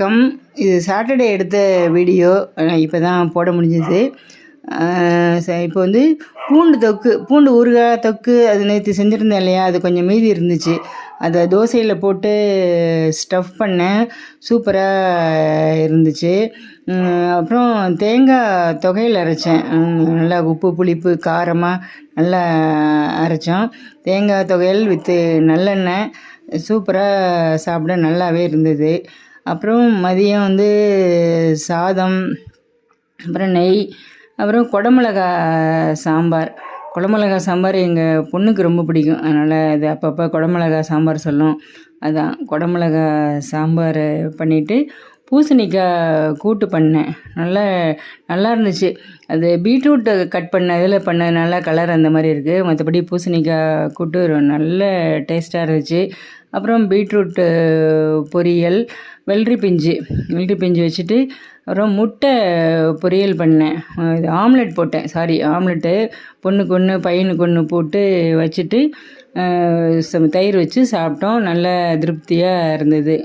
வணக்கம். இது சாட்டர்டே எடுத்த வீடியோ. இப்போ தான் போட முடிஞ்சது. இப்போ வந்து பூண்டு ஊறுகாய் தொக்கு அது நேற்று செஞ்சுருந்தேன் இல்லையா, அது கொஞ்சம் மீதி இருந்துச்சு. அதை தோசையில் போட்டு ஸ்டஃப் பண்ணேன். சூப்பராக இருந்துச்சு. அப்புறம் தேங்காய் தொகையில் அரைச்சேன். நல்லா உப்பு புளிப்பு காரமாக நல்லா அரைச்சோம். தேங்காய் தொகையல் வித்து நல்லெண்ணெய் சூப்பராக சாப்பிட நல்லாவே இருந்தது. அப்புறம் மதியம் வந்து சாதம், அப்புறம் நெய், அப்புறம் குடமிளகா சாம்பார் எங்கள் பொண்ணுக்கு ரொம்ப பிடிக்கும். அதனால் அது அப்பப்போ குடமிளகா சாம்பார் சொல்லும். அதான் குடமிளகா சாம்பார் பண்ணிவிட்டு பூசணிக்காய் கூட்டு பண்ணேன். நல்லா இருந்துச்சு. அது பீட்ரூட்டை கட் பண்ணதுனால கலர் அந்த மாதிரி இருக்குது. மற்றபடி பூசணிக்காய் கூட்டு நல்ல டேஸ்ட்டாக இருந்துச்சு. அப்புறம் பீட்ரூட்டு பொரியல், வெள்ளரி பிஞ்சு வச்சுட்டு அப்புறம் முட்டை பொரியல் பண்ணேன். இது ஆம்லெட் போட்டேன். ஆம்லெட்டு பொண்ணுக்கு ஒன்று பையனுக்கு ஒன்று போட்டு வச்சுட்டு தயிர் வச்சு சாப்பிட்டோம். நல்ல திருப்தியாக இருந்தது.